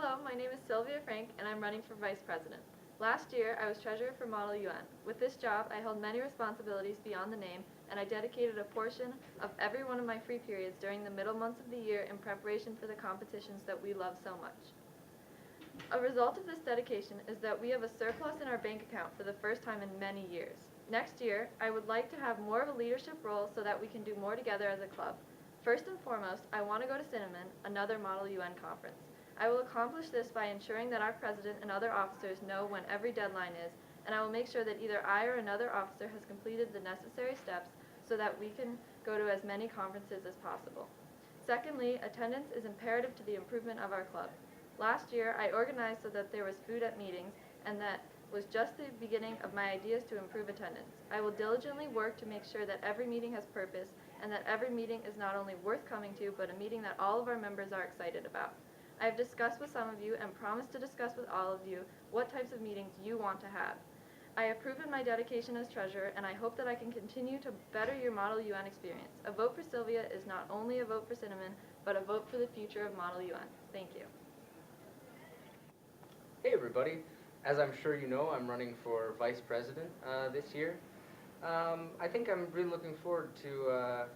Hello, my name is Sylvia Frank, and I'm running for Vice President. Last year, I was Treasurer for Model UN. With this job, I held many responsibilities beyond the name, and I dedicated a portion of every one of my free periods during the middle months of the year in preparation for the competitions that we love so much. A result of this dedication is that we have a surplus in our bank account for the first time in many years. Next year, I would like to have more of a leadership role so that we can do more together as a club. First and foremost, I want to go to Cinnamon, another Model UN conference. I will accomplish this by ensuring that our president and other officers know when every deadline is, and I will make sure that either I or another officer has completed the necessary steps so that we can go to as many conferences as possible. Secondly, attendance is imperative to the improvement of our club. Last year, I organized so that there was food at meetings, and that was just the beginning of my ideas to improve attendance. I will diligently work to make sure that every meeting has purpose, and that every meeting is not only worth coming to, but a meeting that all of our members are excited about. I have discussed with some of you and promised to discuss with all of you what types of meetings you want to have. I have proven my dedication as treasurer, and I hope that I can continue to better your Model UN experience. A vote for Sylvia is not only a vote for Cinnamon, but a vote for the future of Model UN. Thank you. Hey everybody, as I'm sure you know, I'm running for Vice President this year. I think I'm really looking forward to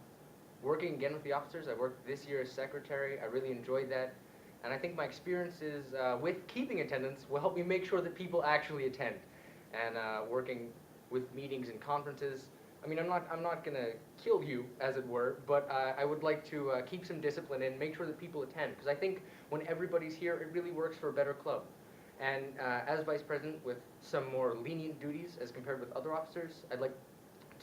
working again with the officers. I worked this year as secretary. I really enjoyed that. And I think my experiences with keeping attendance will help me make sure that people actually attend. And working with meetings and conferences, I mean, I'm not going to kill you, as it were, but I would like to keep some discipline and make sure that people attend. Because I think when everybody's here, it really works for a better club. And as Vice President, with some more lenient duties as compared with other officers, I'd like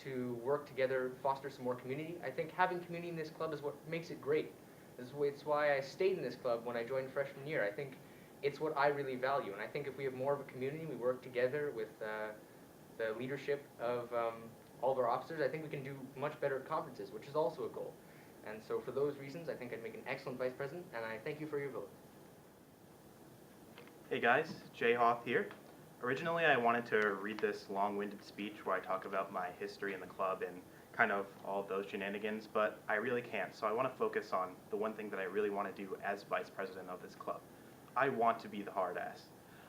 to work together, foster some more community. I think having community in this club is what makes it great. It's why I stayed in this club when I joined freshman year. I think it's what I really value. And I think if we have more of a community, we work together with the leadership of all of our officers, I think we can do much better at conferences, which is also a goal. And so for those reasons, I think I'd make an excellent Vice President, and I thank you for your vote. Hey guys, Jay Hoff here. Originally I wanted to read this long-winded speech where I talk about my history in the club and kind of all of those shenanigans, but I really can't, so I want to focus on the one thing that I really want to do as Vice President of this club. I want to be the hard ass.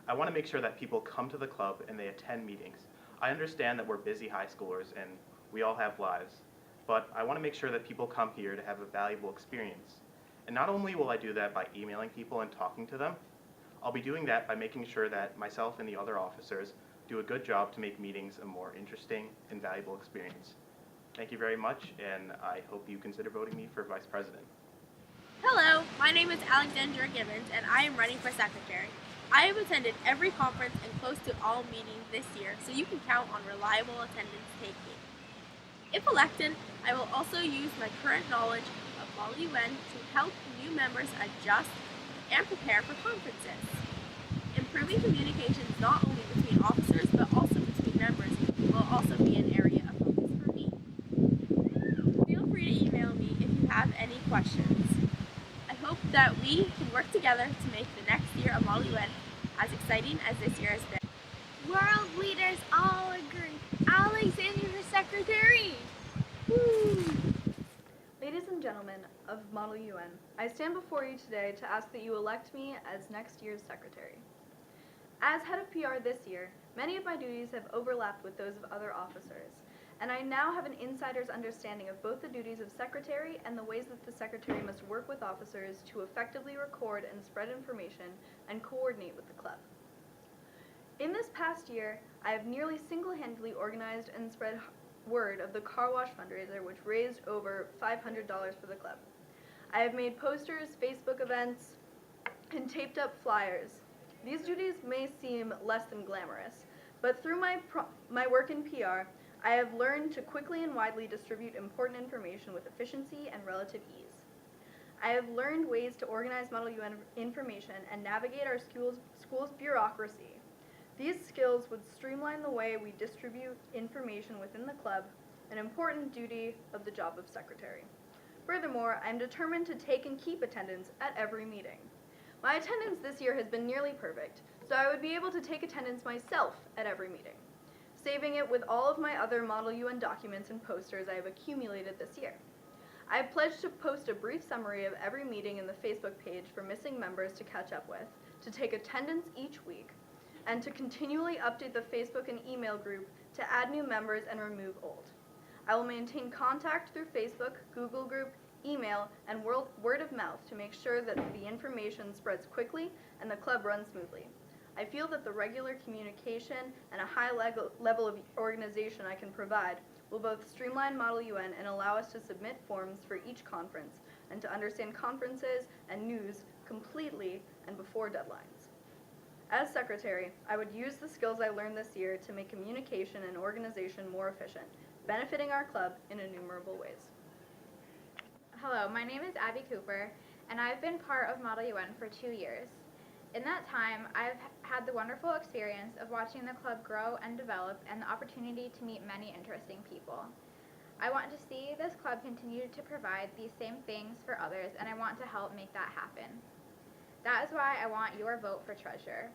I want to make sure that people come to the club and they attend meetings. I understand that we're busy high schoolers and we all have lives, but I want to make sure that people come here to have a valuable experience. And not only will I do that by emailing people and talking to them, I'll be doing that by making sure that myself and the other officers do a good job to make meetings a more interesting and valuable experience. Thank you very much, and I hope you consider voting me for Vice President. Hello, my name is Alexandra Gibbons, and I am running for Secretary. I have attended every conference and close to all meetings this year, so you can count on reliable attendance taking. If elected, I will also use my current knowledge of Model UN to help new members adjust and prepare for conferences. Improving communications not only between officers but also between members will also be an area of focus for me. Feel free to email me if you have any questions. I hope that we can work together to make the next year of Model UN as exciting as this year has been. World leaders all agree. Alexander for Secretary! Woo! Ladies and gentlemen of Model UN, I stand before you today to ask that you elect me as next year's secretary. As head of PR this year, many of my duties have overlapped with those of other officers, and I now have an insider's understanding of both the duties of secretary and the ways that the secretary must work with officers to effectively record and spread information and coordinate with the club. In this past year, I have nearly single-handedly organized and spread word of the car wash fundraiser, which raised over $500 for the club. I have made posters, Facebook events, and taped up flyers. These duties may seem less than glamorous, but through my work in PR, I have learned to quickly and widely distribute important information with efficiency and relative ease. I have learned ways to organize Model UN information and navigate our school's bureaucracy. These skills would streamline the way we distribute information within the club, an important duty of the job of secretary. Furthermore, I am determined to take and keep attendance at every meeting. My attendance this year has been nearly perfect, so I would be able to take attendance myself at every meeting, saving it with all of my other Model UN documents and posters I have accumulated this year. I have pledged to post a brief summary of every meeting in the Facebook page for missing members to catch up with, to take attendance each week, and to continually update the Facebook and email group to add new members and remove old. I will maintain contact through Facebook, Google Group, email, and word of mouth to make sure that the information spreads quickly and the club runs smoothly. I feel that the regular communication and a high level of organization I can provide will both streamline Model UN and allow us to submit forms for each conference and to understand conferences and news completely and before deadlines. As secretary, I would use the skills I learned this year to make communication and organization more efficient, benefiting our club in innumerable ways. Hello, my name is Abby Cooper, and I've been part of Model UN for 2 years. In that time, I've had the wonderful experience of watching the club grow and develop and the opportunity to meet many interesting people. I want to see this club continue to provide these same things for others, and I want to help make that happen. That is why I want your vote for treasurer.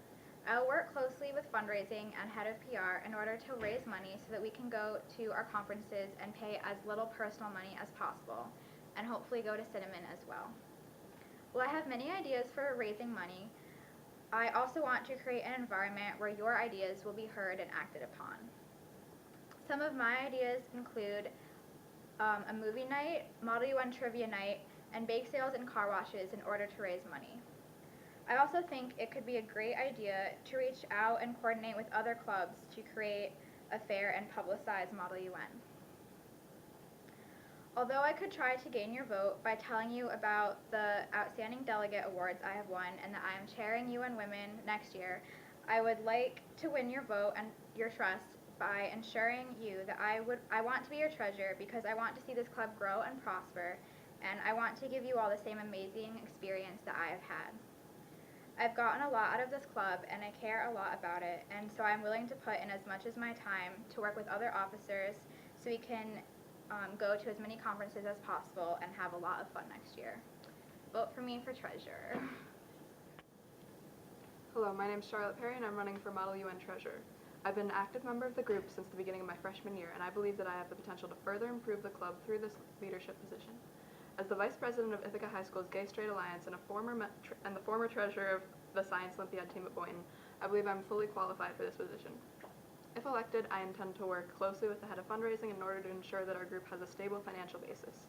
I will work closely with fundraising and head of PR in order to raise money so that we can go to our conferences and pay as little personal money as possible, and hopefully go to Cinnamon as well. While I have many ideas for raising money, I also want to create an environment where your ideas will be heard and acted upon. Some of my ideas include a movie night, Model UN trivia night, and bake sales and car washes in order to raise money. I also think it could be a great idea to reach out and coordinate with other clubs to create a fair and publicized Model UN. Although I could try to gain your vote by telling you about the Outstanding Delegate Awards I have won and that I am chairing UN Women next year, I would like to win your vote and your trust by ensuring you that I want to be your treasurer because I want to see this club grow and prosper, and I want to give you all the same amazing experience that I have had. I've gotten a lot out of this club and I care a lot about it, and so I'm willing to put in as much as my time to work with other officers so we can go to as many conferences as possible and have a lot of fun next year. Vote for me for treasurer. Hello, my name is Charlotte Perry and I'm running for Model UN Treasurer. I've been an active member of the group since the beginning of my freshman year, and I believe that I have the potential to further improve the club through this leadership position. As the Vice President of Ithaca High School's Gay Straight Alliance and the former treasurer of the Science Olympiad team at Boynton, I believe I'm fully qualified for this position. If elected, I intend to work closely with the head of fundraising in order to ensure that our group has a stable financial basis.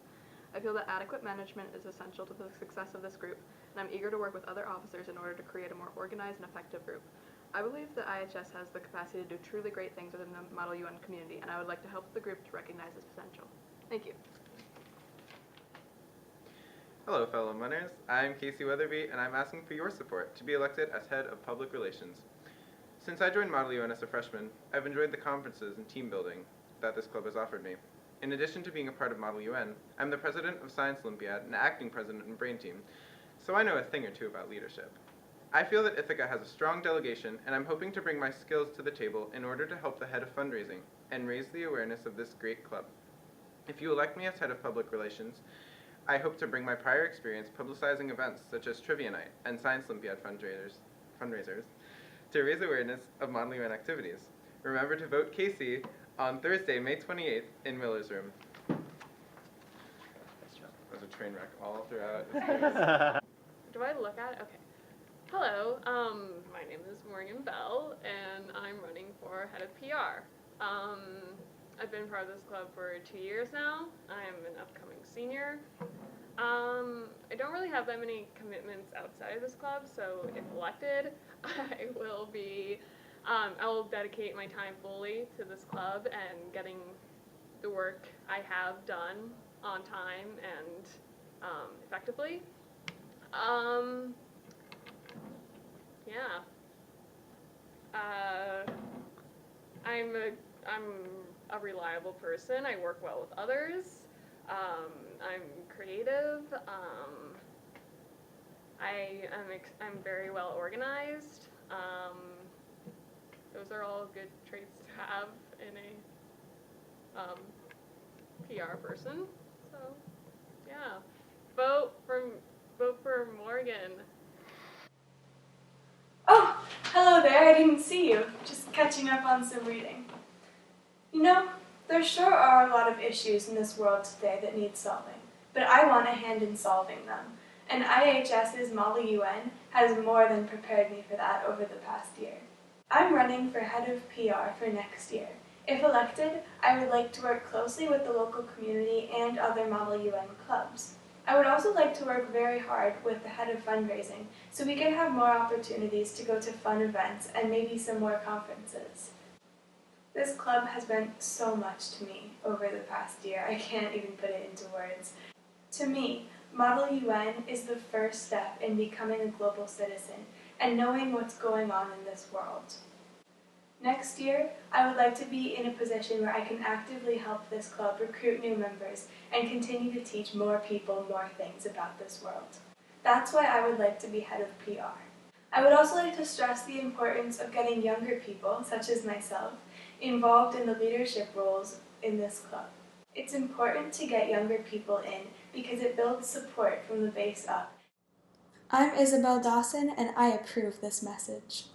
I feel that adequate management is essential to the success of this group, and I'm eager to work with other officers in order to create a more organized and effective group. I believe that IHS has the capacity to do truly great things within the Model UN community, and I would like to help the group to recognize its potential. Thank you. Hello, fellow Munners. I'm Casey Weatherby, and I'm asking for your support to be elected as Head of Public Relations. Since I joined Model UN as a freshman, I've enjoyed the conferences and team building that this club has offered me. In addition to being a part of Model UN, I'm the president of Science Olympiad and acting president and brain team, so I know a thing or two about leadership. I feel that Ithaca has a strong delegation, and I'm hoping to bring my skills to the table in order to help the head of fundraising and raise the awareness of this great club. If you elect me as Head of Public Relations, I hope to bring my prior experience publicizing events such as Trivia Night and Science Olympiad fundraisers to raise awareness of Model UN activities. Remember to vote Casey on Thursday, May 28th in Miller's Room. There's a train wreck all throughout. Do I look at it? Okay. Hello, my name is Morgan Bell, and I'm running for head of PR. I've been part of this club for 2 years now. I'm an upcoming senior. I don't really have that many commitments outside of this club, so if elected, I will dedicate my time fully to this club and getting the work I have done on time and effectively. Yeah. I'm a reliable person. I work well with others. I'm creative. I'm very well organized. Those are all good traits to have in a PR person. So, yeah, vote for Morgan. Oh, hello there. I didn't see you. Just catching up on some reading. You know, there sure are a lot of issues in this world today that need solving, but I want a hand in solving them. and IHS's Model UN has more than prepared me for that over the past year. I'm running for head of PR for next year. If elected, I would like to work closely with the local community and other Model UN clubs. I would also like to work very hard with the head of fundraising so we can have more opportunities to go to fun events and maybe some more conferences. This club has meant so much to me over the past year, I can't even put it into words. To me, Model UN is the first step in becoming a global citizen and knowing what's going on in this world. Next year, I would like to be in a position where I can actively help this club recruit new members and continue to teach more people more things about this world. That's why I would like to be head of PR. I would also like to stress the importance of getting younger people, such as myself, involved in the leadership roles in this club. It's important to get younger people in because it builds support from the base up. I'm Isabel Dawson and I approve this message.